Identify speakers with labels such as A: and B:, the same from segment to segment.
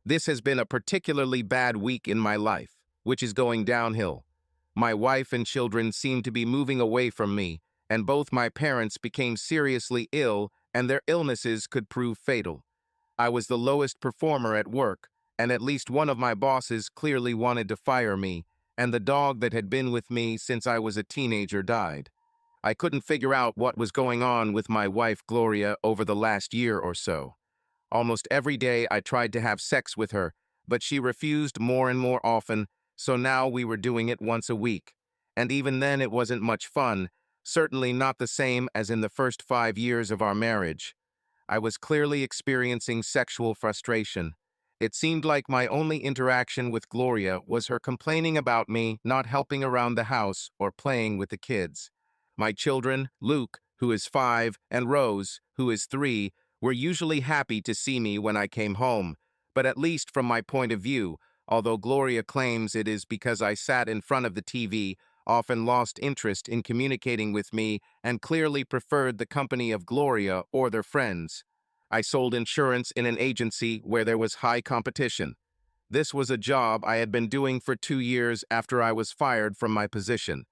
A: This has been a particularly bad week in my life, which is going downhill. My wife and children seem to be moving away from me, and both my parents became seriously ill, and their illnesses could prove fatal. I was the lowest performer at work, and at least one of my bosses clearly wanted to fire me, and the dog that had been with me since I was a teenager died. I couldn't figure out what was going on with my wife Gloria over the last year or so. Almost every day I tried to have sex with her, but she refused more and more often, so now we were doing it once a week. And even then it wasn't much fun, certainly not the same as in the first 5 years of our marriage. I was clearly experiencing sexual frustration. It seemed like my only interaction with Gloria was her complaining about me not helping around the house or playing with the kids. My children, Luke, who is 5, and Rose, who is 3, were usually happy to see me when I came home, but at least from my point of view, although Gloria claims it is because I sat in front of the TV, often lost interest in communicating with me and clearly preferred the company of Gloria or their friends. I sold insurance in an agency where there was high competition. This was a job I had been doing for 2 years after I was fired from my position,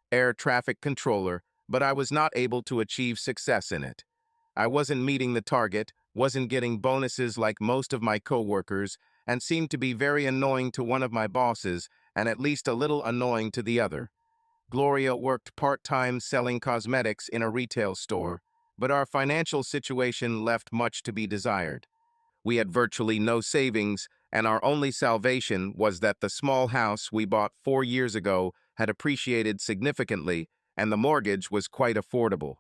A: air traffic controller, but I was not able to achieve success in it. I wasn't meeting the target, wasn't getting bonuses like most of my coworkers, and seemed to be very annoying to one of my bosses and at least a little annoying to the other. Gloria worked part-time selling cosmetics in a retail store, but our financial situation left much to be desired. We had virtually no savings, and our only salvation was that the small house we bought 4 years ago had appreciated significantly, and the mortgage was quite affordable.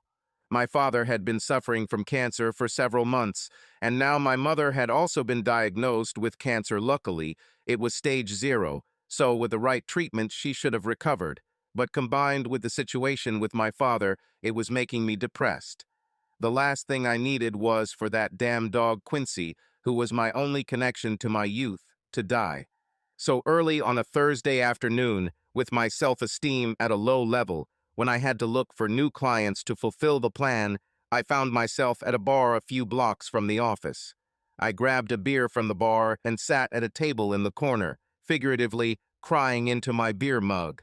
A: My father had been suffering from cancer for several months, and now my mother had also been diagnosed with cancer. Luckily, it was stage 0, so with the right treatment she should have recovered. But combined with the situation with my father, it was making me depressed. The last thing I needed was for that damn dog Quincy, who was my only connection to my youth, to die. So early on a Thursday afternoon, with my self-esteem at a low level, when I had to look for new clients to fulfill the plan, I found myself at a bar a few blocks from the office. I grabbed a beer from the bar and sat at a table in the corner, figuratively crying into my beer mug.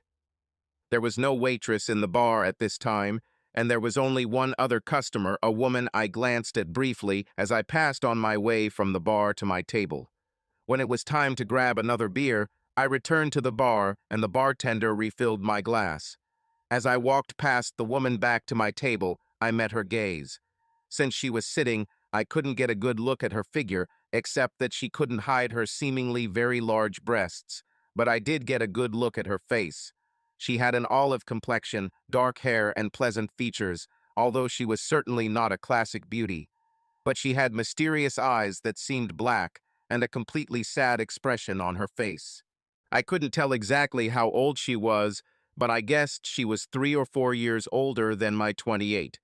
A: There was no waitress in the bar at this time, and there was only one other customer, a woman I glanced at briefly as I passed on my way from the bar to my table. When it was time to grab another beer, I returned to the bar and the bartender refilled my glass. As I walked past the woman back to my table, I met her gaze. Since she was sitting, I couldn't get a good look at her figure, except that she couldn't hide her seemingly very large breasts, but I did get a good look at her face. She had an olive complexion, dark hair, and pleasant features, although she was certainly not a classic beauty. But she had mysterious eyes that seemed black, and a completely sad expression on her face. I couldn't tell exactly how old she was, but I guessed she was 3 or 4 years older than my 28.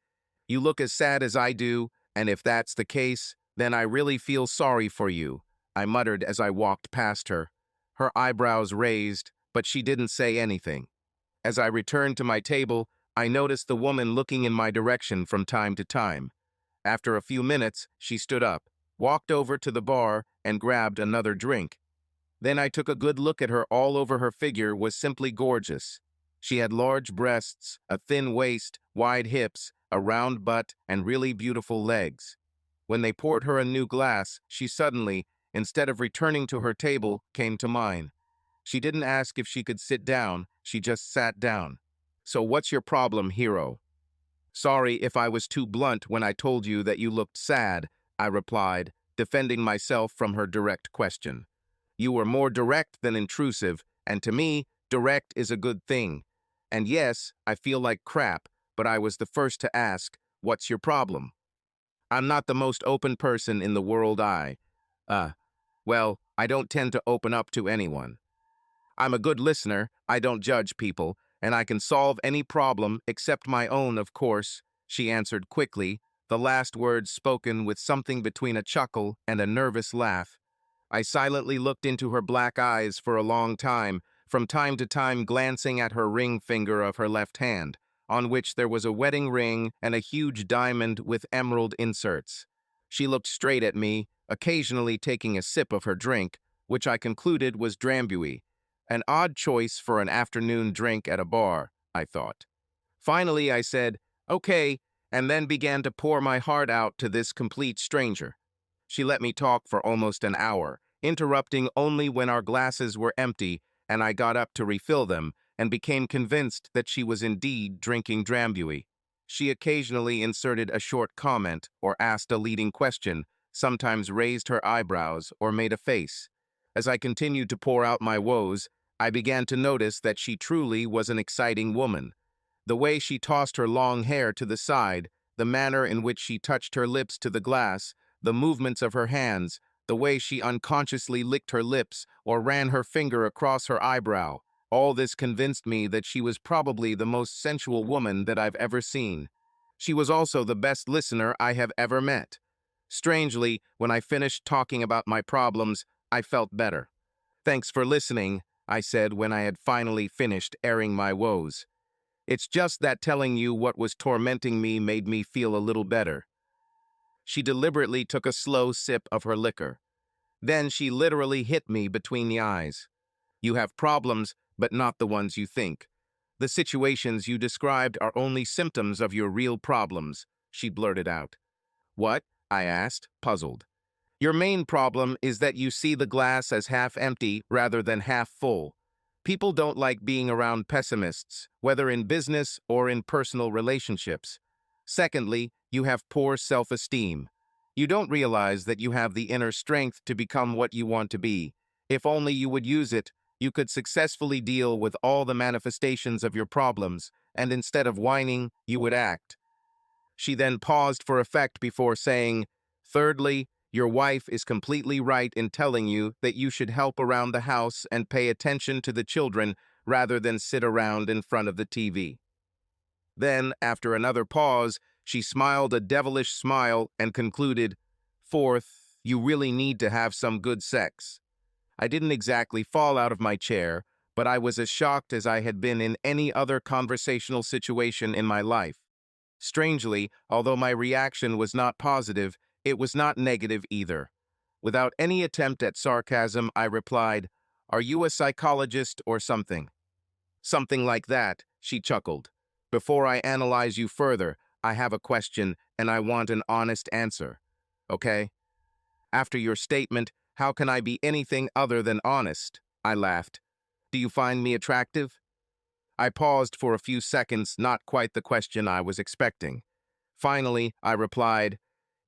A: You look as sad as I do, and if that's the case, then I really feel sorry for you, I muttered as I walked past her. Her eyebrows raised, but she didn't say anything. As I returned to my table, I noticed the woman looking in my direction from time to time. After a few minutes, she stood up, walked over to the bar, and grabbed another drink. Then I took a good look at her. All over her figure was simply gorgeous. She had large breasts, a thin waist, wide hips, a round butt, and really beautiful legs. When they poured her a new glass, she suddenly, instead of returning to her table, came to mine. She didn't ask if she could sit down, she just sat down. So what's your problem, hero? Sorry if I was too blunt when I told you that you looked sad, I replied, defending myself from her direct question. You were more direct than intrusive, and to me, direct is a good thing. And yes, I feel like crap, but I was the first to ask, what's your problem? I'm not the most open person in the world. I don't tend to open up to anyone. I'm a good listener, I don't judge people, and I can solve any problem except my own, of course, she answered quickly, the last words spoken with something between a chuckle and a nervous laugh. I silently looked into her black eyes for a long time to time glancing at her ring finger of her left hand, on which there was a wedding ring and a huge diamond with emerald inserts. She looked straight at me, occasionally taking a sip of her drink, which I concluded was drambuie. An odd choice for an afternoon drink at a bar, I thought. Finally, I said, "Okay," and then began to pour my heart out to this complete stranger. She let me talk for almost an hour, interrupting only when our glasses were empty and I got up to refill them and became convinced that she was indeed drinking drambuie. She occasionally inserted a short comment or asked a leading question, sometimes raised her eyebrows or made a face. As I continued to pour out my woes, I began to notice that she truly was an exciting woman. The way she tossed her long hair to the side, the manner in which she touched her lips to the glass, the movements of her hands, the way she unconsciously licked her lips or ran her finger across her eyebrow, all this convinced me that she was probably the most sensual woman that I've ever seen. She was also the best listener I have ever met. Strangely, when I finished talking about my problems, I felt better. "Thanks for listening," I said when I had finally finished airing my woes. "It's just that telling you what was tormenting me made me feel a little better." She deliberately took a slow sip of her liquor. Then she literally hit me between the eyes. "You have problems, but not the ones you think. The situations you described are only symptoms of your real problems," she blurted out. "What?" I asked, puzzled. "Your main problem is that you see the glass as half empty rather than half full. People don't like being around pessimists, whether in business or in personal relationships. Secondly, you have poor self-esteem. You don't realize that you have the inner strength to become what you want to be. If only you would use it, you could successfully deal with all the manifestations of your problems, and instead of whining, you would act." She then paused for effect before saying, "Thirdly, your wife is completely right in telling you that you should help around the house and pay attention to the children rather than sit around in front of the TV." Then, after another pause, she smiled a devilish smile and concluded, "Fourth, you really need to have some good sex." I didn't exactly fall out of my chair, but I was as shocked as I had been in any other conversational situation in my life. Strangely, although my reaction was not positive, it was not negative either. Without any attempt at sarcasm, I replied, "Are you a psychologist or something?" "Something like that," she chuckled. "Before I analyze you further, I have a question and I want an honest answer. Okay? After your statement, how can I be anything other than honest?" I laughed. "Do you find me attractive?" I paused for a few seconds, not quite the question I was expecting. Finally, I replied,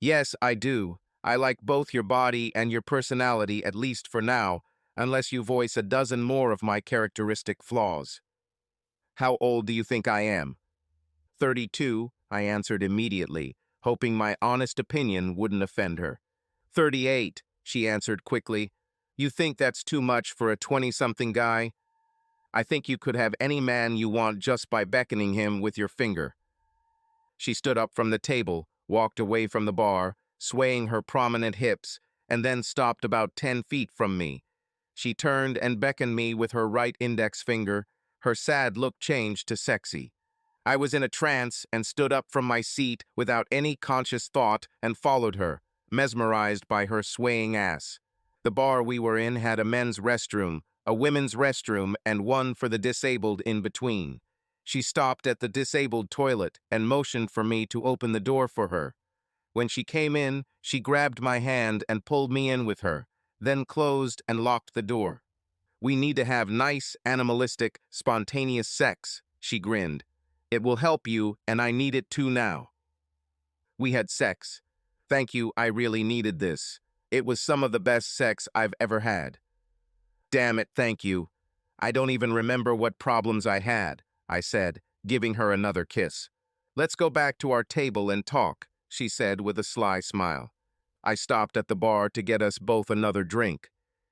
A: "Yes, I do. I like both your body and your personality, at least for now, unless you voice a dozen more of my characteristic flaws." "How old do you think I am?" 32, I answered immediately, hoping my honest opinion wouldn't offend her. 38, she answered quickly. "You think that's too much for a 20-something guy? I think you could have any man you want just by beckoning him with your finger." She stood up from the table, walked away from the bar, swaying her prominent hips, and then stopped about 10 feet from me. She turned and beckoned me with her right index finger. Her sad look changed to sexy. I was in a trance and stood up from my seat without any conscious thought and followed her, mesmerized by her swaying ass. The bar we were in had a men's restroom, a women's restroom, and one for the disabled in between. She stopped at the disabled toilet and motioned for me to open the door for her. When she came in, she grabbed my hand and pulled me in with her, then closed and locked the door. "We need to have nice, animalistic, spontaneous sex," she grinned. "It will help you, and I need it too now." We had sex. Thank you, I really needed this. It was some of the best sex I've ever had. "Damn it, thank you. I don't even remember what problems I had," I said, giving her another kiss. "Let's go back to our table and talk," she said with a sly smile. I stopped at the bar to get us both another drink.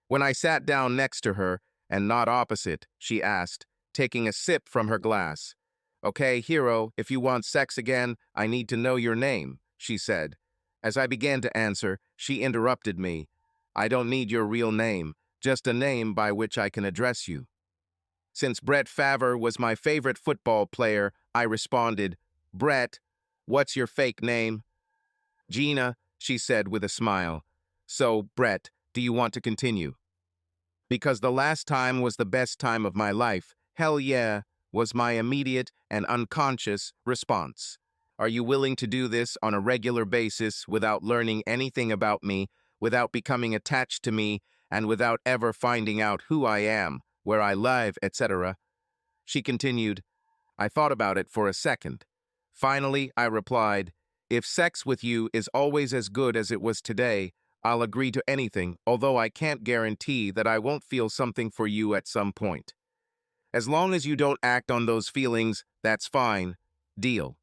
A: When I sat down next to her, and not opposite, she asked, taking a sip from her glass. "Okay, hero, if you want sex again, I need to know your name," she said. As I began to answer, she interrupted me. "I don't need your real name, just a name by which I can address you." Since Brett Favre was my favorite football player, I responded, "Brett, what's your fake name?" "Gina," she said with a smile. So, Brett, do you want to continue? Because the last time was the best time of my life. Hell yeah, was my immediate and unconscious response. Are you willing to do this on a regular basis without learning anything about me, without becoming attached to me, and without ever finding out who I am, where I live, etc.? She continued, I thought about it for a second. Finally, I replied, if sex with you is always as good as it was today, I'll agree to anything, although I can't guarantee that I won't feel something for you at some point. As long as you don't act on those feelings, that's fine. Deal.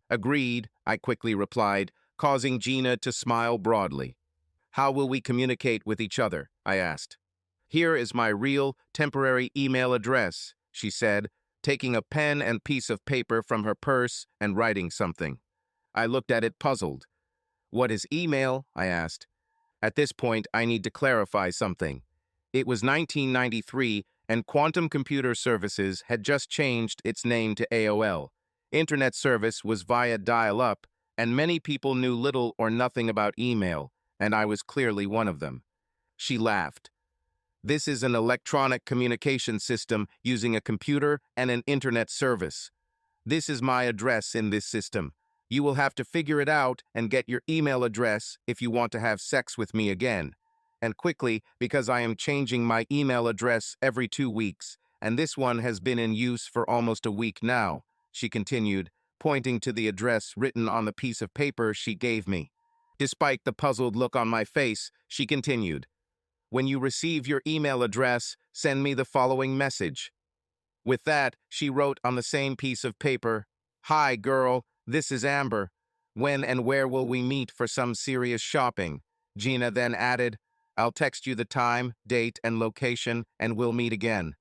A: Agreed, I quickly replied, causing Gina to smile broadly. How will we communicate with each other? I asked. Here is my real, temporary email address, she said, taking a pen and piece of paper from her purse and writing something. I looked at it puzzled. What is email? I asked. At this point, I need to clarify something. It was 1993, and Quantum Computer Services had just changed its name to AOL. Internet service was via dial-up, and many people knew little or nothing about email, and I was clearly one of them. She laughed. This is an electronic communication system using a computer and an internet service. This is my address in this system. You will have to figure it out and get your email address if you want to have sex with me again. And quickly, because I am changing my email address every 2 weeks, and this one has been in use for almost a week now, she continued, pointing to the address written on the piece of paper she gave me. Despite the puzzled look on my face, she continued, when you receive your email address, send me the following message. With that, she wrote on the same piece of paper, Hi, girl, this is Amber. When and where will we meet for some serious shopping? Gina then added, I'll text you the time, date, and location, and we'll meet again.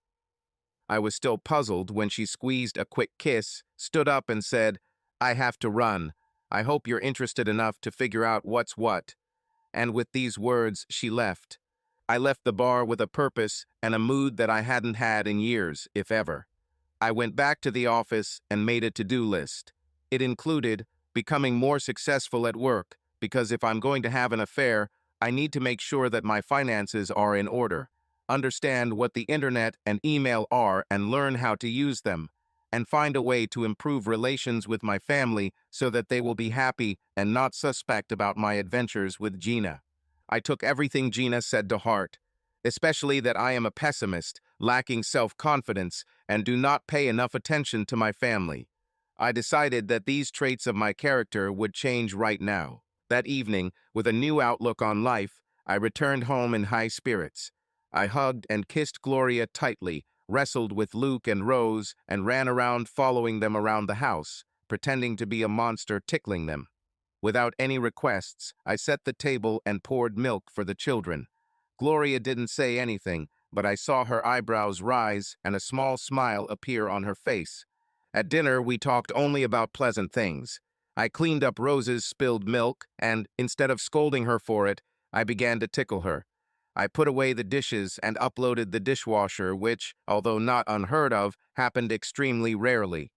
A: I was still puzzled when she squeezed a quick kiss, stood up and said, I have to run. I hope you're interested enough to figure out what's what. And with these words, she left. I left the bar with a purpose and a mood that I hadn't had in years, if ever. I went back to the office and made a to-do list. It included becoming more successful at work, because if I'm going to have an affair, I need to make sure that my finances are in order, understand what the internet and email are and learn how to use them, and find a way to improve relations with my family so that they will be happy and not suspect about my adventures with Gina. I took everything Gina said to heart, especially that I am a pessimist, lacking self-confidence, and do not pay enough attention to my family. I decided that these traits of my character would change right now. That evening, with a new outlook on life, I returned home in high spirits. I hugged and kissed Gloria tightly, wrestled with Luke and Rose, and ran around following them around the house, pretending to be a monster tickling them. Without any requests, I set the table and poured milk for the children. Gloria didn't say anything, but I saw her eyebrows rise and a small smile appear on her face. At dinner, we talked only about pleasant things. I cleaned up Rose's spilled milk, and, instead of scolding her for it, I began to tickle her. I put away the dishes and uploaded the dishwasher, which, although not unheard of, happened extremely rarely.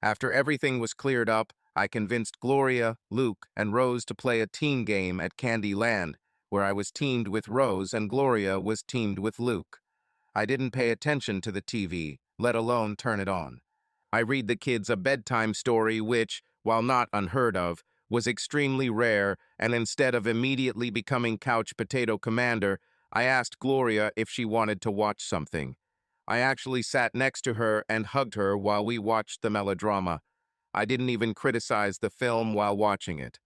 A: After everything was cleared up, I convinced Gloria, Luke, and Rose to play a team game at Candy Land, where I was teamed with Rose and Gloria was teamed with Luke. I didn't pay attention to the TV, let alone turn it on. I read the kids a bedtime story which, while not unheard of, was extremely rare, and instead of immediately becoming couch potato commander, I asked Gloria if she wanted to watch something. I actually sat next to her and hugged her while we watched the melodrama. I didn't even criticize the film while watching it.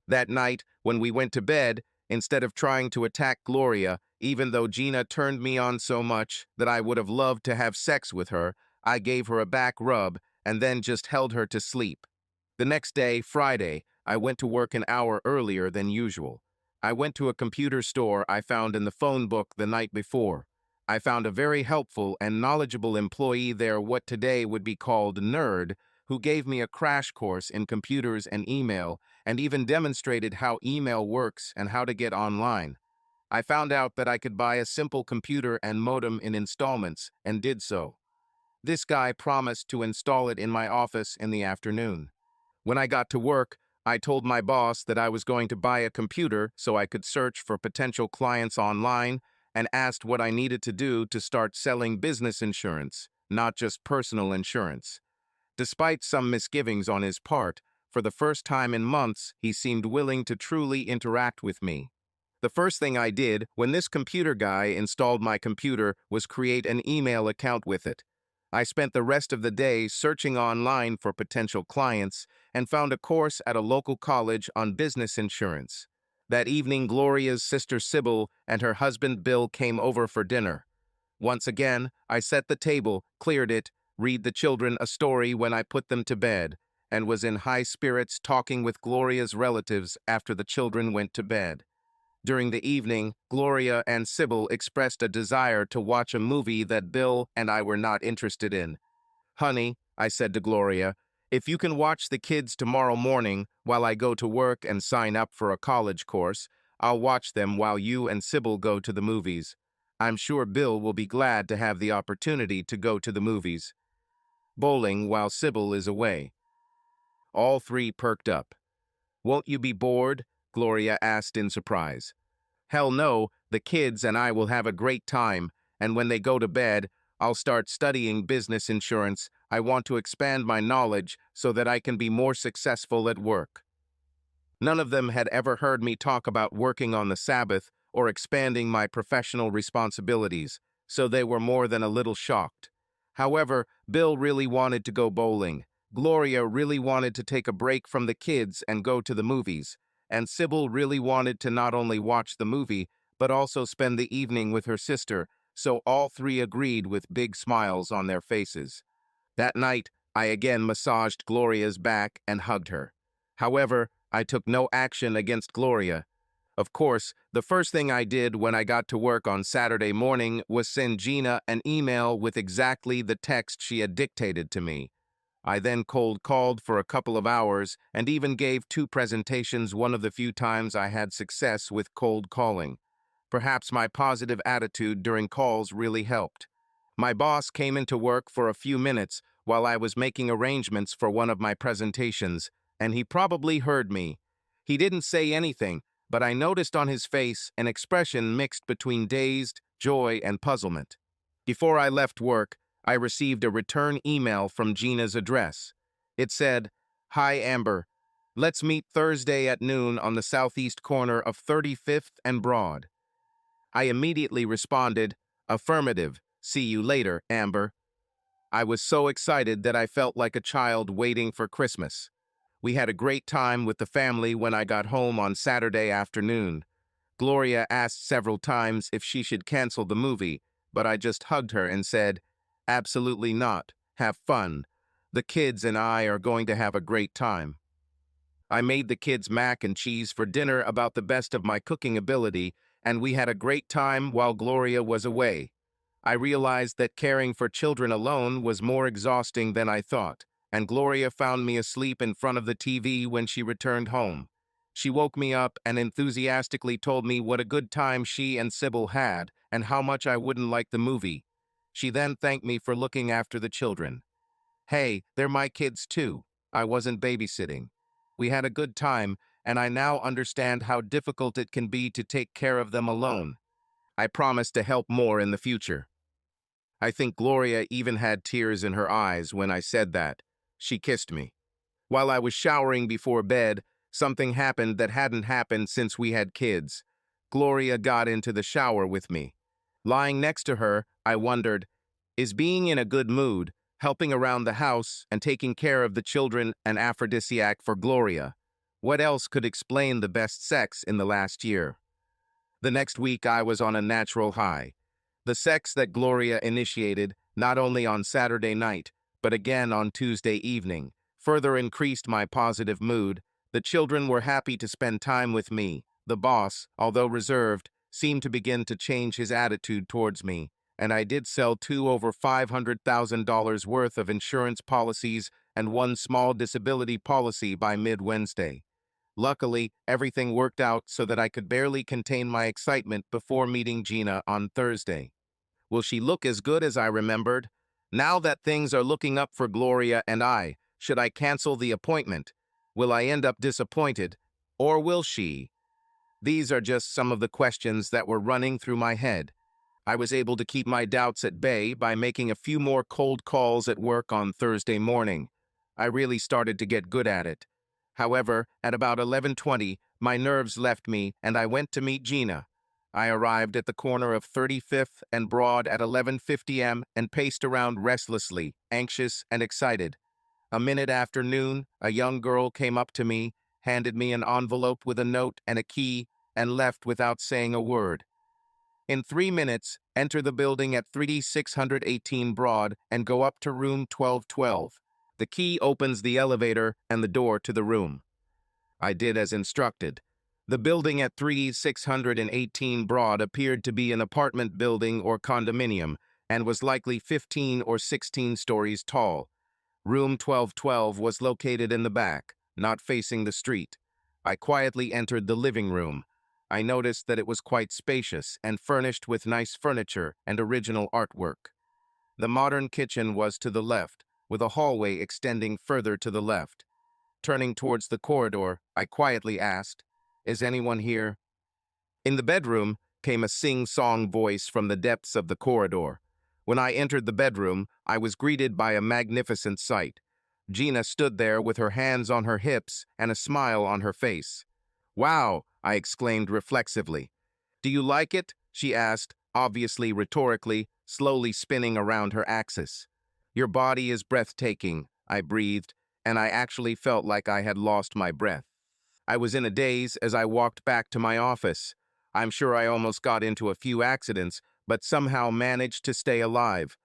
A: That night, when we went to bed, instead of trying to attack Gloria, even though Gina turned me on so much that I would have loved to have sex with her, I gave her a back rub and then just held her to sleep. The next day, Friday, I went to work an hour earlier than usual. I went to a computer store I found in the phone book the night before. I found a very helpful and knowledgeable employee there, what today would be called nerd, who gave me a crash course in computers and email, and even demonstrated how email works and how to get online. I found out that I could buy a simple computer and modem in installments, and did so. This guy promised to install it in my office in the afternoon. When I got to work, I told my boss that I was going to buy a computer so I could search for potential clients online and asked what I needed to do to start selling business insurance, not just personal insurance. Despite some misgivings on his part, for the first time in months, he seemed willing to truly interact with me. The first thing I did when this computer guy installed my computer was create an email account with it. I spent the rest of the day searching online for potential clients and found a course at a local college on business insurance. That evening, Gloria's sister Sybil and her husband Bill came over for dinner. Once again, I set the table, cleared it, read the children a story when I put them to bed, and was in high spirits talking with Gloria's relatives after the children went to bed. During the evening, Gloria and Sybil expressed a desire to watch a movie that Bill and I were not interested in. "Honey," I said to Gloria, "if you can watch the kids tomorrow morning while I go to work and sign up for a college course, I'll watch them while you and Sybil go to the movies. I'm sure Bill will be glad to have the opportunity to go to the movies. Bowling while Sybil is away." All three perked up. "Won't you be bored?" Gloria asked in surprise. "Hell no, the kids and I will have a great time, and when they go to bed, I'll start studying business insurance. I want to expand my knowledge so that I can be more successful at work." None of them had ever heard me talk about working on the Sabbath or expanding my professional responsibilities, so they were more than a little shocked. However, Bill really wanted to go bowling. Gloria really wanted to take a break from the kids and go to the movies, and Sybil really wanted to not only watch the movie, but also spend the evening with her sister, so all three agreed with big smiles on their faces. That night, I again massaged Gloria's back and hugged her. However, I took no action against Gloria. Of course, the first thing I did when I got to work on Saturday morning was send Gina an email with exactly the text she had dictated to me. I then cold called for a couple of hours and even gave 2 presentations, one of the few times I had success with cold calling. Perhaps my positive attitude during calls really helped. My boss came into work for a few minutes while I was making arrangements for one of my presentations, and he probably heard me. He didn't say anything, but I noticed on his face an expression mixed between dazed, joy, and puzzlement. Before I left work, I received a return email from Gina's address. It said, "Hi, Amber. Let's meet Thursday at noon on the southeast corner of 35th and Broad." I immediately responded, "Affirmative. See you later, Amber." I was so excited that I felt like a child waiting for Christmas. We had a great time with the family when I got home on Saturday afternoon. Gloria asked several times if she should cancel the movie, but I just hugged her and said, "Absolutely not. Have fun. The kids and I are going to have a great time." I made the kids mac and cheese for dinner about the best of my cooking ability, and we had a great time while Gloria was away. I realized that caring for children alone was more exhausting than I thought, and Gloria found me asleep in front of the TV when she returned home. She woke me up and enthusiastically told me what a good time she and Sybil had and how much I wouldn't like the movie. She then thanked me for looking after the children. "Hey, they're my kids too. I wasn't babysitting. We had a good time, and I now understand how difficult it can be to take care of them alone. I promise to help more in the future." I think Gloria even had tears in her eyes when I said that. She kissed me. While I was showering before bed, something happened that hadn't happened since we had kids. Gloria got into the shower with me. Lying next to her, I wondered, is being in a good mood, helping around the house, and taking care of the children an aphrodisiac for Gloria? What else could explain the best sex in the last year? The next week, I was on a natural high. The sex that Gloria initiated, not only on Saturday night, but again on Tuesday evening, further increased my positive mood. The children were happy to spend time with me. The boss, although reserved, seemed to begin to change his attitude towards me, and I did sell 2 over $500,000 worth of insurance policies and 1 small disability policy by mid-Wednesday. Luckily, everything worked out so that I could barely contain my excitement before meeting Gina on Thursday. Will she look as good as I remembered? Now that things are looking up for Gloria and I, should I cancel the appointment? Will I end up disappointed? Or will she? These are just some of the questions that were running through my head. I was able to keep my doubts at bay by making a few more cold calls at work on Thursday morning. I really started to get good at it. However, at about 11:20, my nerves left me and I went to meet Gina. I arrived at the corner of 35th and Broad at 11:50 m and paced around restlessly, anxious and excited. A minute after noon, a young girl came up to me, handed me an envelope with a note and a key, and left without saying a word. In 3 minutes, enter the building at 3618 Broad and go up to room 1212. The key opens the elevator and the door to the room. I did as instructed. The building at 3618 Broad appeared to be an apartment building or condominium and was likely 15 or 16 stories tall. Room 1212 was located in the back, not facing the street. I quietly entered the living room. I noticed that it was quite spacious and furnished with nice furniture and original artwork. The modern kitchen was to the left, with a hallway extending further to the left. Turning towards the corridor, I quietly asked, "Is anyone here?" In the bedroom came a sing-song voice from the depths of the corridor. When I entered the bedroom, I was greeted by a magnificent sight. Gina stood there with her hands on her hips and a smile on her face. "Wow," I exclaimed reflexively. "Do you like it?" she asked, obviously rhetorically, slowly spinning around her axis. "Your body is breathtaking," I breathed, and I actually felt like I had lost my breath. I was in a daze as I walked back to my office. I'm sure I almost got into a few accidents, but somehow managed to stay alive.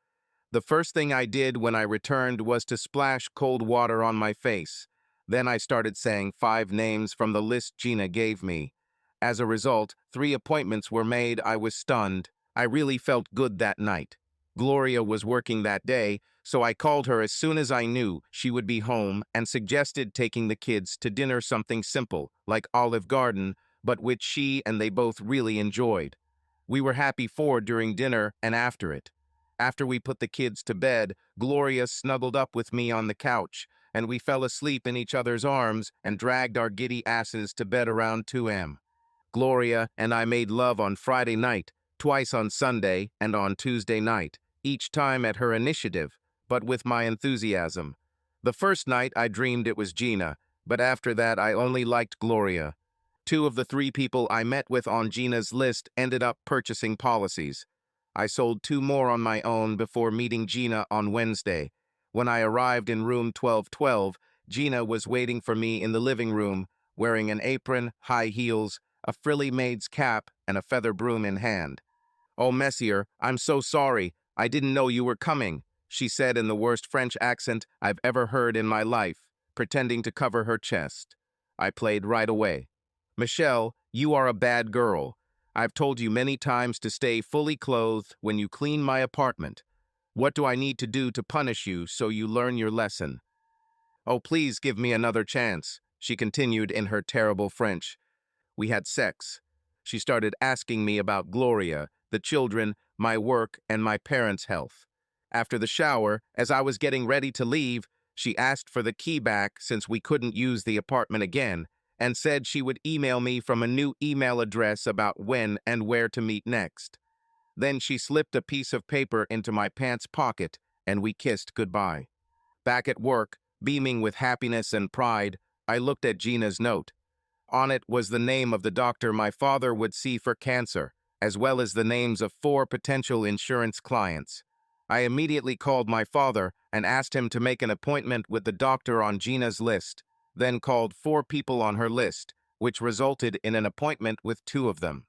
A: The first thing I did when I returned was to splash cold water on my face. Then I started saying 5 names from the list Gina gave me. As a result, 3 appointments were made. I was stunned. I really felt good that night. Gloria was working that day, so I called her as soon as I knew she would be home and suggested taking the kids to dinner, something simple, like Olive Garden, but which she and they both really enjoyed. We were happy for during dinner and after it. After we put the kids to bed, Gloria snuggled up with me on the couch, and we fell asleep in each other's arms and dragged our giddy asses to bed around 2 a.m. Gloria and I made love on Friday night, twice on Sunday and on Tuesday night, each time at her initiative, but with my enthusiasm. The first night I dreamed it was Gina, but after that I only liked Gloria. 2 of the 3 people I met with on Gina's list ended up purchasing policies. I sold 2 more on my own before meeting Gina on Wednesday. When I arrived in room 1212, Gina was waiting for me in the living room, wearing an apron, high heels, a frilly maid's cap, and a feather broom in hand. "Oh, Messier, I'm so sorry. I didn't know you were coming," she said in the worst French accent I've ever heard in my life, pretending to cover her chest. I played right away. "Michelle, you are a bad girl. I've told you many times to stay fully clothed when you clean my apartment. What do I need to do to punish you so you learn your lesson?" "Oh, please give me another chance," she continued in her terrible French. We had sex. She started asking me about Gloria, the children, my work, and my parents' health. After the shower, as I was getting ready to leave, she asked for the key back since we couldn't use the apartment again, and said she would email me from a new email address about when and where to meet next. Then she slipped a piece of paper into my pants pocket, and we kissed goodbye. Back at work, beaming with happiness and pride, I looked at Gina's note. On it was the name of the doctor my father would see for cancer, as well as the names of 4 potential insurance clients. I immediately called my father and asked him to make an appointment with the doctor on Gina's list, then called 4 people on her list, which resulted in an appointment with 2 of them.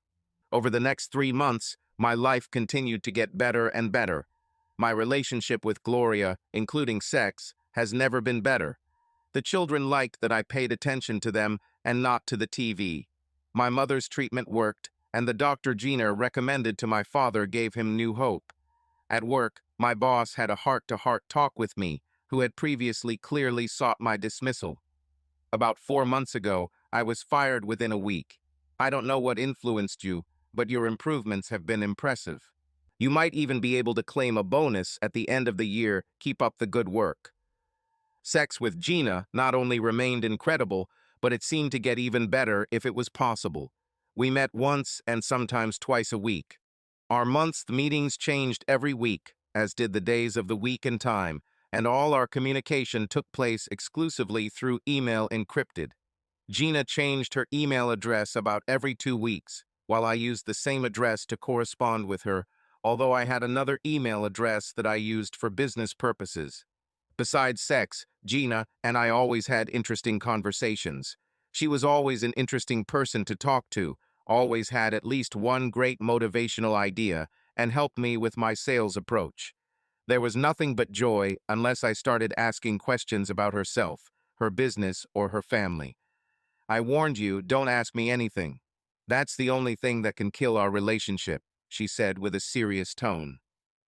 A: Over the next 3 months, my life continued to get better and better. My relationship with Gloria, including sex, has never been better. The children liked that I paid attention to them and not to the TV. My mother's treatment worked, and the doctor Gina recommended to my father gave him new hope. At work, my boss had a heart-to-heart talk with me, who had previously clearly sought my dismissal. About 4 months ago, I was fired within a week. I don't know what influenced you, but your improvements have been impressive. You might even be able to claim a bonus at the end of the year. Keep up the good work. Sex with Gina not only remained incredible, but it seemed to get even better if it was possible. We met once and sometimes twice a week. Our month's meetings changed every week, as did the days of the week and time, and all our communication took place exclusively through email encrypted. Gina changed her email address about every 2 weeks, while I used the same address to correspond with her, although I had another email address that I used for business purposes. Besides sex, Gina and I always had interesting conversations. She was always an interesting person to talk to, always had at least one great motivational idea, and helped me with my sales approach. There was nothing but joy unless I started asking questions about herself, her business, or her family. I warned you, don't ask me anything. That's the only thing that can kill our relationship, she said with a serious tone.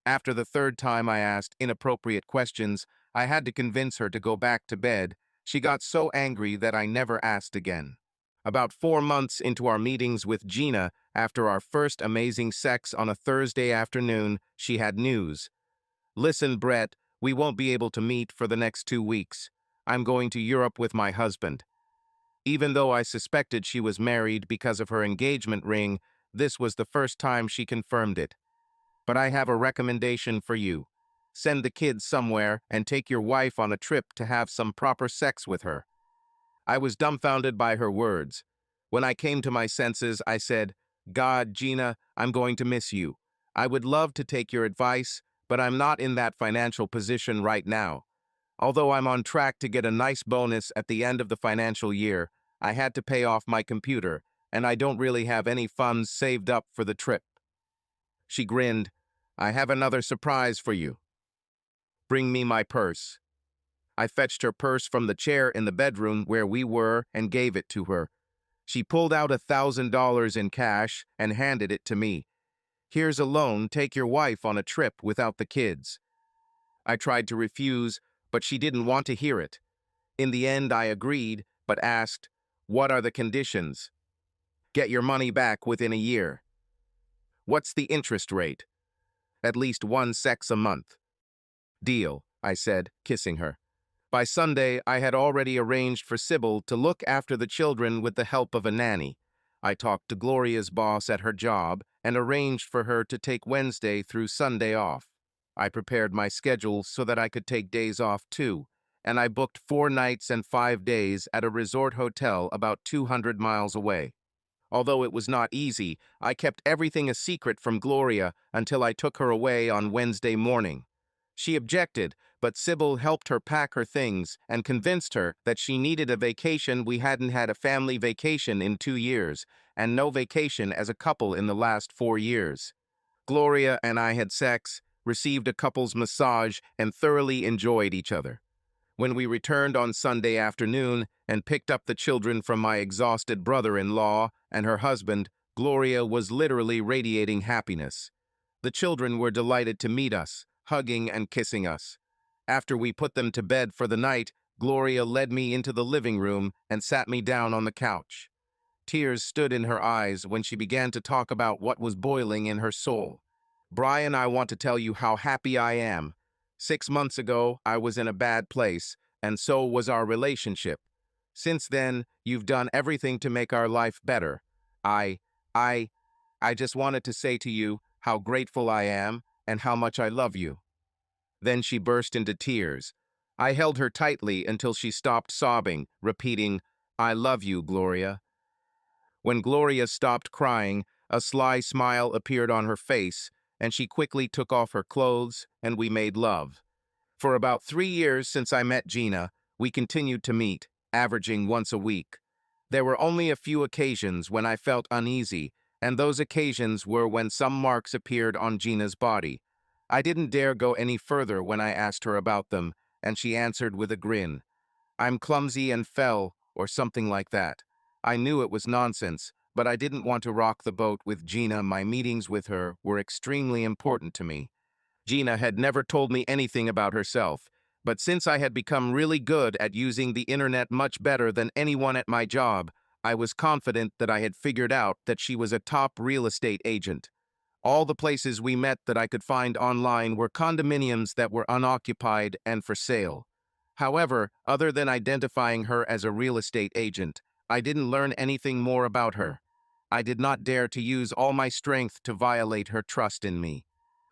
A: After the third time I asked inappropriate questions, I had to convince her to go back to bed. She got so angry that I never asked again. About 4 months into our meetings with Gina, after our first amazing sex on a Thursday afternoon, she had news. Listen, Brett, we won't be able to meet for the next 2 weeks. I'm going to Europe with my husband. Even though I suspected she was married because of her engagement ring, this was the first time she confirmed it. But I have a recommendation for you. Send the kids somewhere and take your wife on a trip to have some proper sex with her. I was dumbfounded by her words. When I came to my senses, I said, God, Gina, I'm going to miss you. I would love to take your advice, but I'm not in that financial position right now. Although I'm on track to get a nice bonus at the end of the financial year, I had to pay off my computer, and I don't really have any funds saved up for the trip. She grinned. I have another surprise for you. Bring me my purse. I fetched her purse from the chair in the bedroom where we were and gave it to her. She pulled out $1,000 in cash and handed it to me. Here's a loan, take your wife on a trip without the kids. I tried to refuse, but she didn't want to hear it. In the end, I agreed, but asked, what are the conditions? Get your money back within a year. What's the interest rate? At least one sex a month. Deal, I said, kissing her. By Sunday, I had already arranged for Sybil to look after the children with the help of a nanny. I talked to Gloria's boss at her job and arranged for her to take Wednesday through Sunday off. I prepared my schedule so that I could take days off too, and I booked 4 nights and 5 days at a resort hotel about 200 miles away. Although it was not easy, I kept everything a secret from Gloria until I took her away on Wednesday morning. She objected, but Sybil helped her pack her things and convinced her that she needed a vacation. We hadn't had a family vacation in 2 years, and no vacation as a couple in the last 4 years. Gloria and I had sex, received a couple's massage, and thoroughly enjoyed each other. When we returned on Sunday afternoon and picked up the children from my exhausted brother-in-law and her husband, Gloria was literally radiating happiness. The children were delighted to meet us, hugging and kissing us. After we put them to bed for the night, Gloria led me into the living room and sat me down on the couch. Tears stood in her eyes when she began to talk about what was boiling in her soul. Brian, I want to tell you how happy I am. 6 months ago, I was in a bad place, and so was our relationship. Since then, you've done everything to make our life better. I just wanted to say to you how grateful I am and how much I love you. Then she burst into tears. I held her tightly until she stopped sobbing, repeating, I love you, Gloria. When Gloria stopped crying, a sly smile appeared on her face, and she quickly took off her clothes, and we made love. For about 3 years since I met Gina, we continued to meet, averaging once a week. There were only a few occasions when I felt uneasy, and those occasions were when some marks appeared on Gina's body. I didn't dare go any further when I asked her about them, and she answered with a grin. I'm clumsy and fell, or something like that. I knew it was nonsense, but I didn't want to rock the boat with Gina. My meetings with her were extremely important to me. Gina had never told me anything about herself, but since I had become really good at using the internet much better than anyone at my job, I was confident that I had figured out that she was a top real estate agent. All the places we met that I could find online were condominiums that were unoccupied and for sale. However, other than identifying her as a real estate agent, I didn't learn anything more about her. I did not dare to use all my strength to violate her trust in me.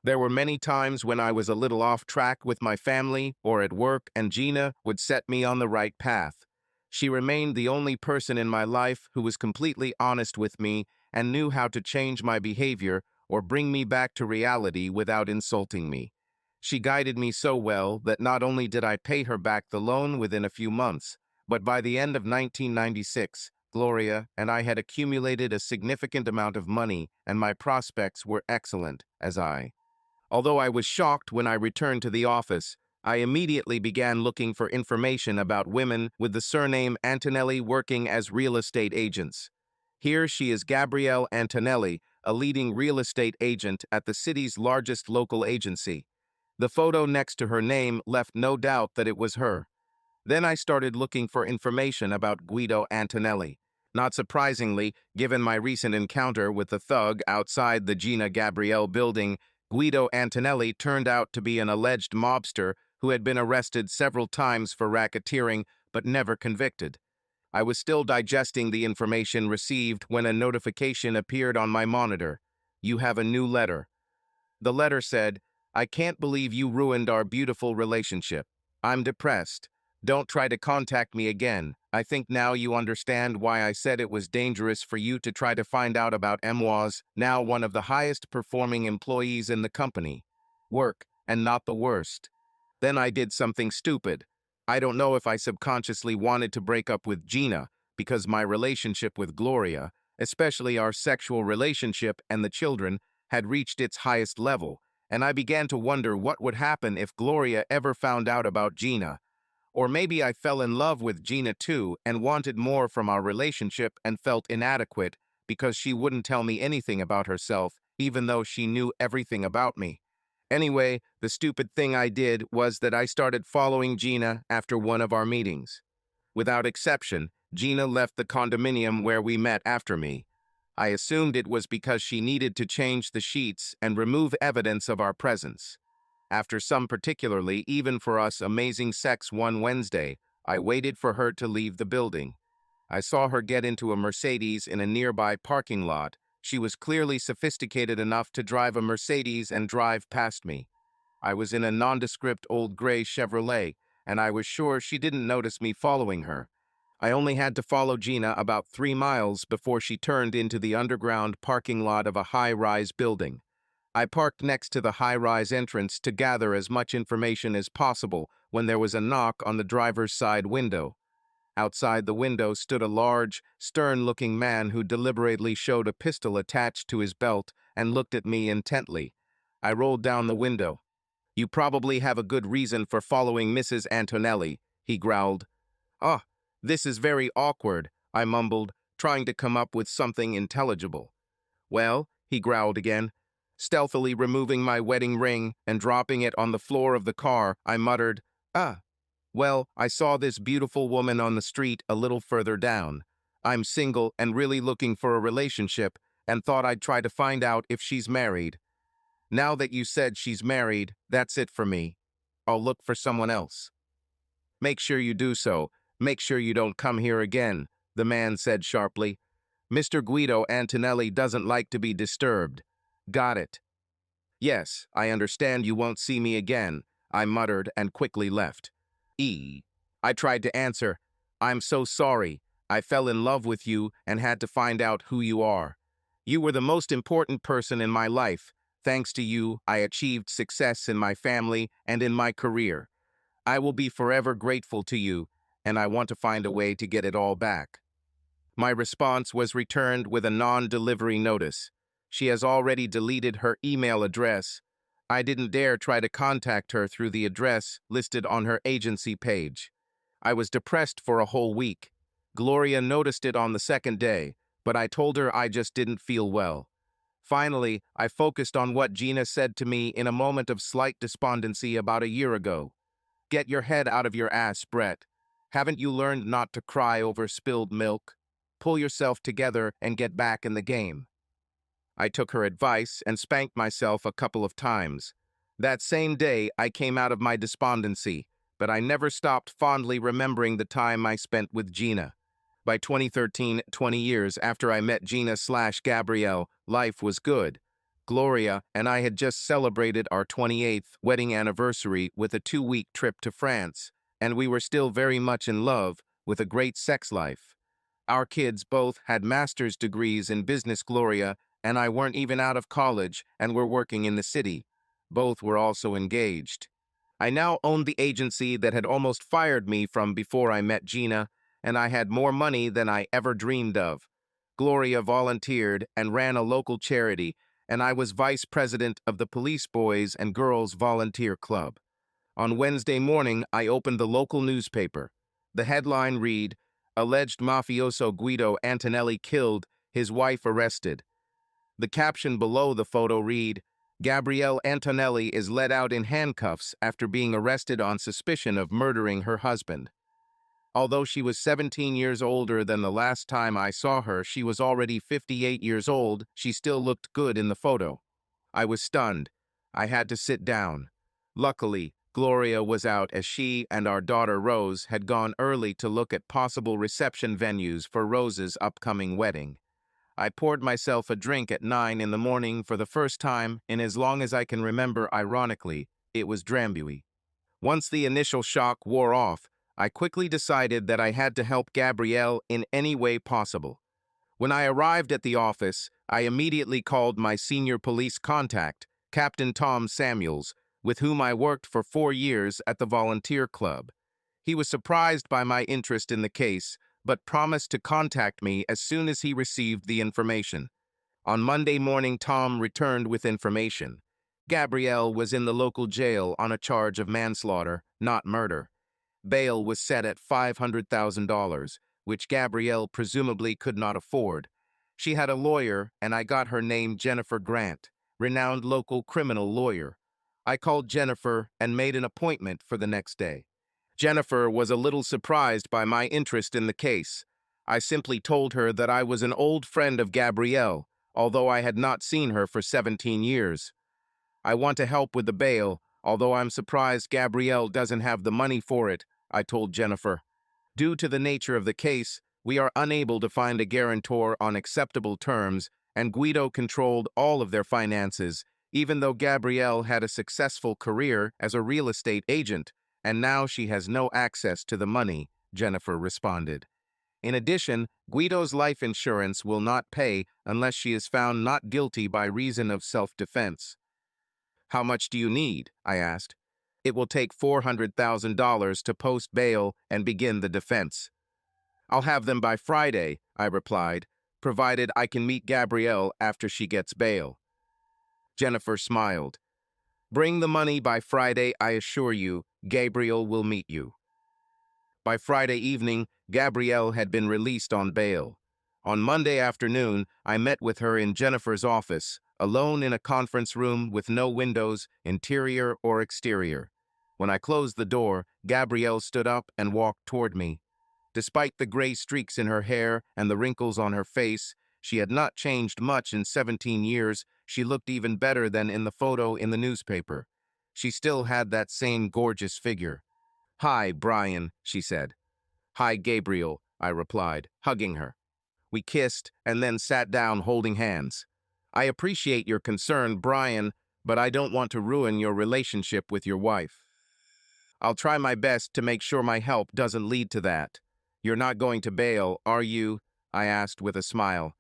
A: There were many times when I was a little off track with my family or at work, and Gina would set me on the right path. She remained the only person in my life who was completely honest with me and knew how to change my behavior or bring me back to reality without insulting me. She guided me so well that not only did I pay her back the loan within a few months, but by the end of 1996, Gloria and I had accumulated a significant amount of money and my prospects were excellent as I. Although I was shocked when I returned to the office, I immediately began looking for information about women with the surname Antonelli working as real estate agents. Here she is, Gabrielle Antonelli, a leading real estate agent at the city's largest local agency. The photo next to her name left no doubt that it was her. Then I started looking for information about Guido Antonelli. Not surprisingly, given my recent encounter with the thug outside the Gina Gabrielle building, Guido Antonelli turned out to be an alleged mobster who had been arrested several times for racketeering but never convicted. I was still digesting the information received when a notification appeared on my monitor. "You have a new letter." The letter said, "I can't believe you ruined our beautiful relationship. I'm depressed. Don't try to contact me again. I think now you understand why I said it was dangerous for you to try to find out about Emoise, now one of the highest performing employees in the company. Work, and not the worst." Then I did something stupid. I don't know if I subconsciously wanted to break up with Gina, because my relationship with Gloria, especially our sexual relationship and the children, had reached its highest level, and I began to wonder what would happen if Gloria ever found out about Gina. Or maybe I fell in love with Gina too and wanted more from our relationship and felt inadequate because she wouldn't tell me anything about herself, even though she knew everything about me. Anyway, the stupid thing I did was that I started following Gina after one of our meetings. Without exception, Gina left the condominium where we met after me. I assumed it was because she needed to change the sheets and remove evidence of our presence. After some particularly, even for us, amazing sex one Wednesday, I waited for her to leave the building. I saw her get into a Mercedes in a nearby parking lot. She was clearly sophisticated enough to drive a Mercedes and drive past me. I was in a nondescript old gray Chevrolet, and I was sure she didn't notice me following her. I only had to follow Gina about 3 miles before she turned into the underground parking lot of a high-rise building. I parked next to the high-rise entrance to gather as much information as possible when there was a knock on the driver's side window. Outside the window stood a large, stern-looking man who deliberately showed a pistol attached to his belt and looked at me intently. I rolled down the window. "You probably have a good reason for following Mrs. Antonelli," he growled. "Ah, this is very awkward," I mumbled, trying to come up with something intelligible. "Well," he growled again. Stealthily removing my wedding ring and dropping it on the floor of the car, I muttered, "Ah, well, I saw this beautiful woman on the street a little further down. I'm single and really looking for a relationship and thought I'd try to find out if she's married. Now that you said she's married, that's it for me. I'll look for someone else." "Make sure you do so. Make sure you don't come here again," the man said sharply. "Mr. Guido Antonelli doesn't like to be disturbed. Got it?" "Yes, I understand you won't see me again," I muttered and quickly left. I tried to answer, "I'm so sorry. I fell in love with you and had to find out who you are. You were the most important person in my life. Thanks to you, I achieved success in my family and in my career. I will be forever grateful to you, and I want to find a way to get it all back." My response was returned with a non-delivery notice. "She has already deleted her email address. I didn't dare try to contact her through the address listed on her agency page." I was depressed for a whole week. Gloria noticed it on the second day, but I told her I just didn't feel well. Finally, I focused on what Gina said to me in a moment of slight despondency about a year ago. "Get your head out of your ass, Brett. Haven't you learned not to cry over spilled milk? Pull yourself together and get back in the game." I took her advice and spanked myself a couple of times. That same day, I came out of my despondency, but I never stopped fondly remembering the time I spent with Gina. By 2013, 20 years after I met Gina/Gabrielle, life was good. Gloria and I had just celebrated our 28th wedding anniversary with a 2-week trip to France, and we were still very much in love with a great sex life. Our kids both had master's degrees in business. Gloria and I weren't even out of college and were working in the city. Both were also engaged. I now owned the agency that had almost fired me from before I met Gina, and I had more money than I ever dreamed of. Gloria volunteered and ran a local charity, and I was vice president of the Police Boys and Girls Volunteer Club. On Wednesday morning, I opened the local newspaper. The headline read, "Alleged mafioso Guido Antonelli killed, his wife arrested." The caption below the photo read, "Gabrielle Antonelli is let out in handcuffs after being arrested on suspicion of murdering her husband." Although she was 17 years older than the last time I saw her, she was already 58 years old. She still looked good in the photo. I was stunned. I had to sit down. Luckily, Gloria was out as she and our daughter Rose had gone early to look at possible reception venues for Rose's upcoming wedding. I poured myself a drink at 9 in the morning for the first time in as long as I can remember. Ironically, it was Drambuie. Once the initial shock wore off, I quickly decided that I had to help Gabrielle in any way possible. When I arrived at the office, I immediately called my senior police contact, Captain Tom Samuels, with whom I worked for 4 years at the volunteer club. He was surprised by my interest in the case, but promised to contact me as soon as he received the information. On Monday morning, Tom returned with information. Gabrielle was in the local jail on a charge of manslaughter, not murder. Bail was set at $500,000, which Gabrielle presumably could not afford. She had a lawyer, and I got her name Jennifer Grant, renowned local criminal lawyer. I called Jennifer and made an appointment for the next day. Jennifer was a little surprised by my interest in the case. I simply told her that I was an old friend of Gabrielle, although I had not seen her for 17 years. "I want to help with the bail, although I'm surprised Gabrielle doesn't have the money for it," I told Jennifer. "Due to the nature of the case, we are unable to find a guarantor on acceptable terms, and Guido controlled all of their finances, even though Gabrielle had a successful career as a real estate agent, and now she has no access to the money," Jennifer responded. "In addition, Guido's life insurance will not pay unless she is found not guilty by reason of self-defense." "How much do you need?" I asked. "It will take $400,000 to post bail and begin the defense." "I'll have them by Friday," I replied, "provided I can meet Gabrielle after she gets bail." Jennifer smiled. "Bring the money by Friday. I assure you, Gabrielle will meet you." By Friday evening, Gabrielle had been released on bail. On Monday afternoon, I met with her in Jennifer's office, alone in a conference room with no windows, interior or exterior. When I closed the door, Gabrielle stood up and walked toward me. Despite the gray streaks in her hair and the wrinkles on her face, she had not changed much in 17 years. She looked even better than in the photo in the newspaper. She still had that same gorgeous figure. "Hi, Brian," she said. "Hi, Gabriel," I replied, hugging her. We kissed and then sat down holding hands. "I appreciate your concern, Brian, but I don't want to ruin your relationship with your wife. I'll try my best to make sure my help doesn't lead to that." "You're not going to bail, are you?" I asked with a smile.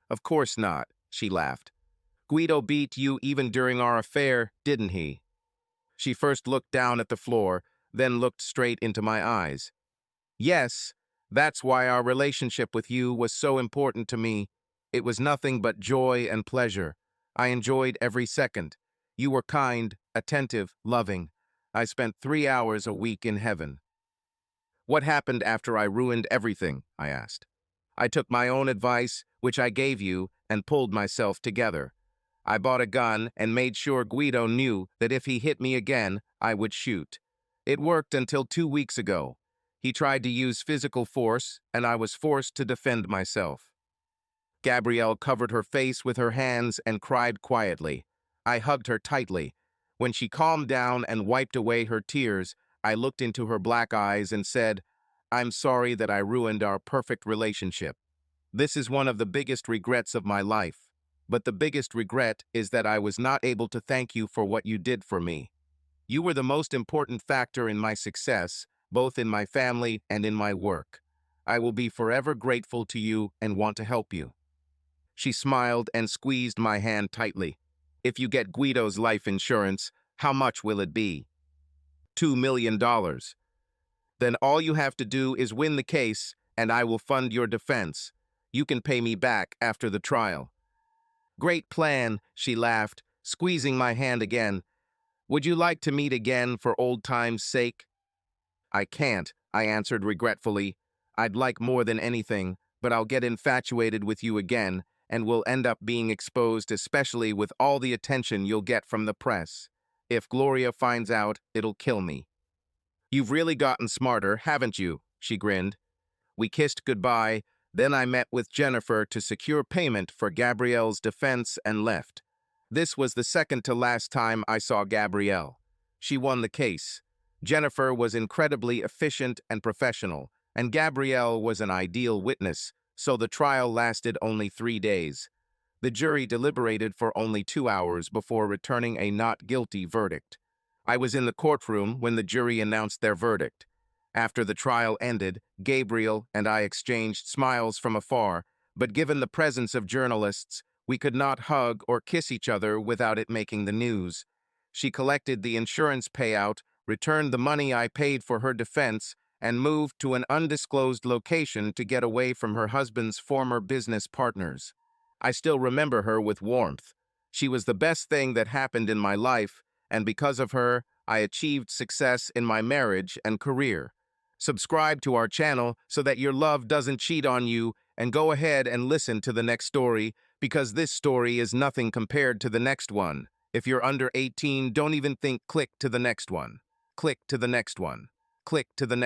A: "Of course not," she laughed. "Guido beat you even during our affair, didn't he?" She first looked down at the floor, then looked straight into my eyes. "Yes, that's why our relationship with you was so important to me. It was nothing but joy and pleasure. I enjoyed every second. You were kind, attentive, loving. I spent 3 hours a week in heaven." "What happened after I ruined everything?" I asked. "I took my own advice, which I gave you, and pulled myself together. I bought a gun and made sure Guido knew that if he hit me again, I would shoot. It worked until 2 weeks ago. He tried to use physical force, and I was forced to defend myself." Gabrielle covered her face with her hands and cried quietly. I hugged her tightly. When she calmed down and wiped away her tears, I looked into her black eyes and said, "I'm sorry that I ruined our perfect relationship. This is one of the biggest regrets of my life. But the biggest regret is that I was not able to thank you for what you did for me. You were the most important factor in my success, both in my family and in my work. I will be forever grateful to you and want to help you." She smiled and squeezed my hand tightly. "If you get Guido's life insurance, how much will it be?" $2 million. "Then all you have to do is win the case, and I will fund your defense. You can pay me back after the trial." "Great plan," she laughed, squeezing my hand again. "Would you like to meet again for old time's sake?" "I can't," I answered regretfully. "I'd like more than anything, but I'll get infatuated with you again, and we'll end up being exposed, especially with all the attention you'll get from the press. If Gloria finds out, it'll kill me." "You've really gotten smarter, haven't you?" she grinned. We kissed goodbye, then I met with Jennifer to secure payment for Gabrielle's defense and left. This was the second to last time I saw Gabrielle. She won the case. Jennifer was incredibly efficient and professional, and Gabrielle was an ideal witness, so the trial lasted only 3 days. The jury deliberated for only 2 hours before returning a not guilty verdict. I was in the courtroom when the jury announced their verdict. After the trial ended, Gabriel and I exchanged smiles from afar, but given the presence of journalists, we could not hug or kiss each other without it making the news. She collected the insurance payout, returned the money I paid for her defense, and moved to an undisclosed location to get away from her husband's former business partners. I still remember her with warmth. She was the best thing that happened in my life, and because of her, I achieved success in my marriage and career. Subscribe to our channel so that your love doesn't cheat on you, and go ahead and listen to the next story, because this story is nothing compared to the next one. If you're under 18, don't even think click to the next one. Click to the next one. Click to the next